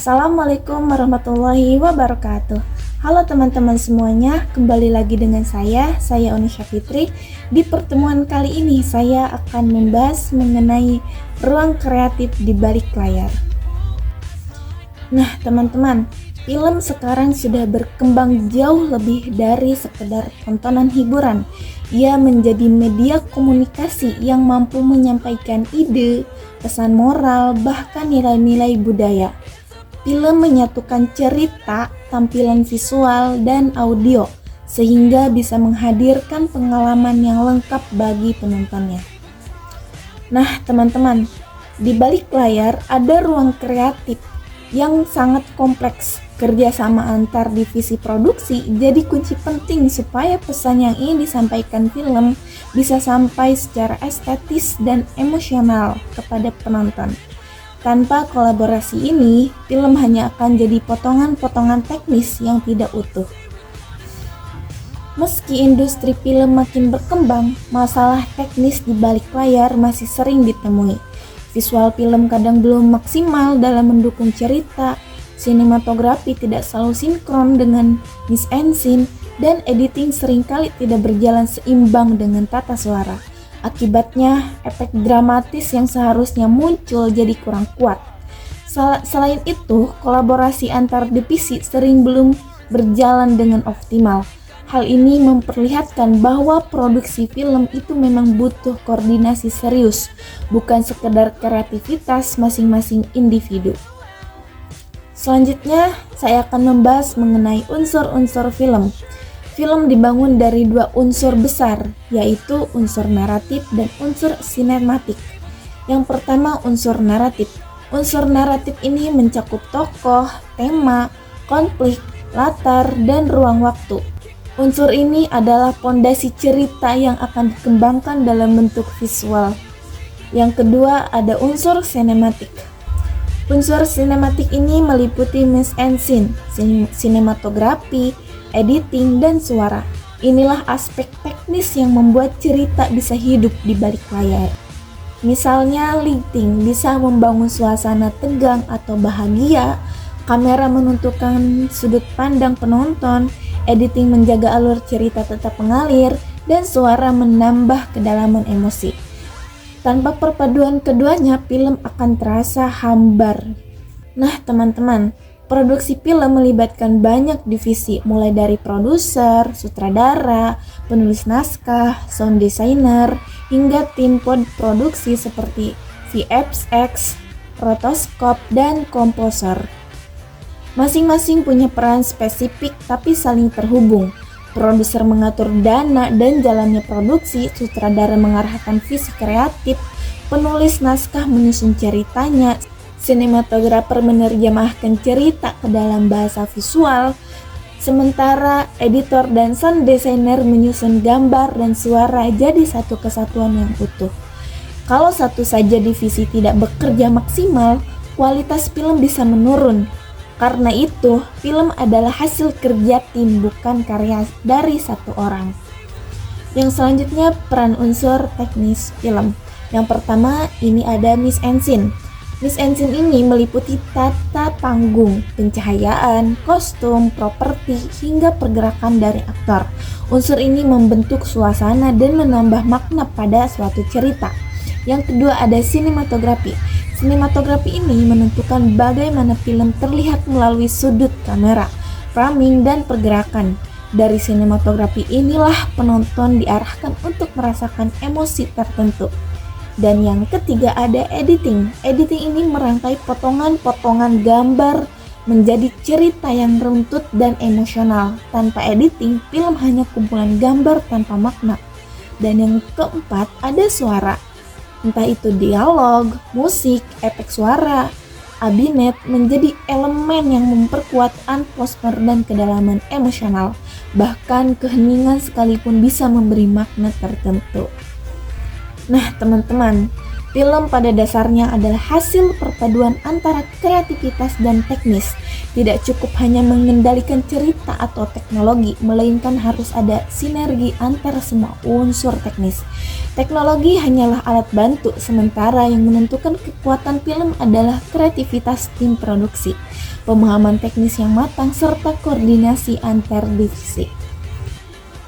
Assalamualaikum warahmatullahi wabarakatuh. Halo teman-teman semuanya, kembali lagi dengan saya Unisha Fitri. Di pertemuan kali ini saya akan membahas mengenai ruang kreatif di balik layar. Nah teman-teman, film sekarang sudah berkembang jauh lebih dari sekedar tontonan hiburan. Ia menjadi media komunikasi yang mampu menyampaikan ide, pesan moral, bahkan nilai-nilai budaya. Film menyatukan cerita, tampilan visual, dan audio, sehingga bisa menghadirkan pengalaman yang lengkap bagi penontonnya. Nah teman-teman, di balik layar ada ruang kreatif yang sangat kompleks. Kerjasama antar divisi produksi jadi kunci penting supaya pesan yang ingin disampaikan film bisa sampai secara estetis dan emosional kepada penonton. Tanpa kolaborasi ini, film hanya akan jadi potongan-potongan teknis yang tidak utuh. Meski industri film makin berkembang, masalah teknis di balik layar masih sering ditemui. Visual film kadang belum maksimal dalam mendukung cerita, sinematografi tidak selalu sinkron dengan mise-en-scene, dan editing seringkali tidak berjalan seimbang dengan tata suara. Akibatnya, efek dramatis yang seharusnya muncul jadi kurang kuat. Selain itu, kolaborasi antar divisi sering belum berjalan dengan optimal. Hal ini memperlihatkan bahwa produksi film itu memang butuh koordinasi serius, bukan sekedar kreativitas masing-masing individu. Selanjutnya, saya akan membahas mengenai unsur-unsur film. Film dibangun dari dua unsur besar, yaitu unsur naratif dan unsur sinematik. Yang pertama, unsur naratif. Unsur naratif ini mencakup tokoh, tema, konflik, latar, dan ruang waktu. Unsur ini adalah pondasi cerita yang akan dikembangkan dalam bentuk visual. Yang kedua, ada unsur sinematik. Unsur sinematik ini meliputi mise-en-scene, sinematografi, editing, dan suara. Inilah aspek teknis yang membuat cerita bisa hidup di balik layar. Misalnya, lighting bisa membangun suasana tegang atau bahagia, kamera menentukan sudut pandang penonton, editing menjaga alur cerita tetap mengalir, dan suara menambah kedalaman emosi. Tanpa perpaduan keduanya, film akan terasa hambar. Nah teman-teman, produksi film melibatkan banyak divisi, mulai dari produser, sutradara, penulis naskah, sound designer, hingga tim produksi seperti VFX, rotoskop, dan komposer. Masing-masing punya peran spesifik tapi saling terhubung. Produser mengatur dana dan jalannya produksi, sutradara mengarahkan visi kreatif, penulis naskah menyusun ceritanya, sinematografer menerjemahkan cerita ke dalam bahasa visual, sementara editor dan sound designer menyusun gambar dan suara jadi satu kesatuan yang utuh. Kalau satu saja divisi tidak bekerja maksimal, kualitas film bisa menurun. Karena itu, film adalah hasil kerja tim, bukan karya dari satu orang. Yang selanjutnya, peran unsur teknis film. Yang pertama, ini ada mise-en-scene. Mise-en-scene ini meliputi tata panggung, pencahayaan, kostum, properti, hingga pergerakan dari aktor. Unsur ini membentuk suasana dan menambah makna pada suatu cerita. Yang kedua, ada sinematografi. Sinematografi ini menentukan bagaimana film terlihat melalui sudut kamera, framing, dan pergerakan. Dari sinematografi inilah penonton diarahkan untuk merasakan emosi tertentu. Dan yang ketiga ada editing. Editing ini merangkai potongan-potongan gambar menjadi cerita yang runtut dan emosional. Tanpa editing, film hanya kumpulan gambar tanpa makna. Dan yang keempat ada suara. Entah itu dialog, musik, efek suara, abinet menjadi elemen yang memperkuat atmosfer dan kedalaman emosional. Bahkan keheningan sekalipun bisa memberi makna tertentu. Nah teman-teman, Film pada dasarnya adalah hasil perpaduan antara kreativitas dan teknis. Tidak cukup hanya mengendalikan cerita atau teknologi, melainkan harus ada sinergi antara semua unsur teknis. Teknologi hanyalah alat bantu, sementara yang menentukan kekuatan film adalah kreativitas tim produksi, pemahaman teknis yang matang, serta koordinasi antar divisi.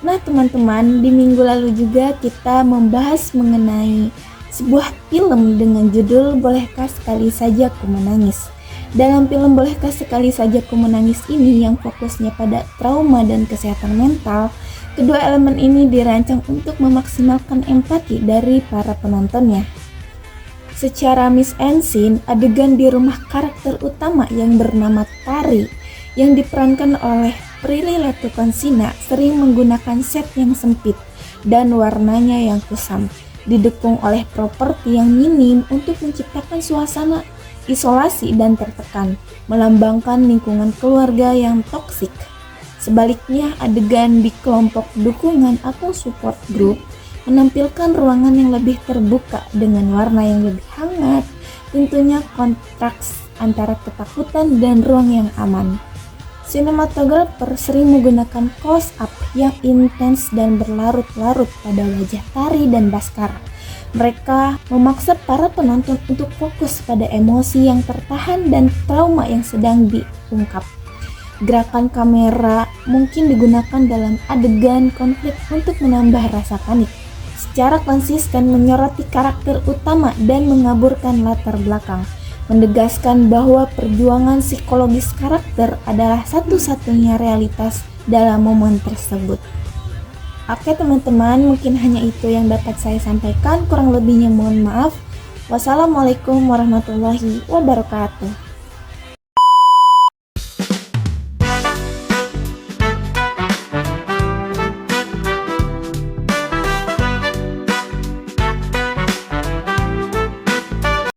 Nah teman-teman, di minggu lalu juga kita membahas mengenai sebuah film dengan judul Bolehkah Sekali Saja Ku Menangis. Dalam film Bolehkah Sekali Saja Ku Menangis ini yang fokusnya pada trauma dan kesehatan mental, kedua elemen ini dirancang untuk memaksimalkan empati dari para penontonnya. Secara mise en scene, adegan di rumah karakter utama yang bernama Tari yang diperankan oleh Prilly Latuconsina sering menggunakan set yang sempit dan warnanya yang kusam, didukung oleh properti yang minim untuk menciptakan suasana isolasi dan tertekan, melambangkan lingkungan keluarga yang toksik. Sebaliknya, adegan di kelompok dukungan atau support group menampilkan ruangan yang lebih terbuka dengan warna yang lebih hangat, tentunya kontras antara ketakutan dan ruang yang aman. Sinematografer sering menggunakan close-up yang intens dan berlarut-larut pada wajah Tari dan Baskara. Mereka memaksa para penonton untuk fokus pada emosi yang tertahan dan trauma yang sedang diungkap. Gerakan kamera mungkin digunakan dalam adegan konflik untuk menambah rasa panik, secara konsisten menyoroti karakter utama dan mengaburkan latar belakang, menegaskan bahwa perjuangan psikologis karakter adalah satu-satunya realitas dalam momen tersebut. Oke teman-teman, mungkin hanya itu yang dapat saya sampaikan, kurang lebihnya mohon maaf. Wassalamualaikum warahmatullahi wabarakatuh.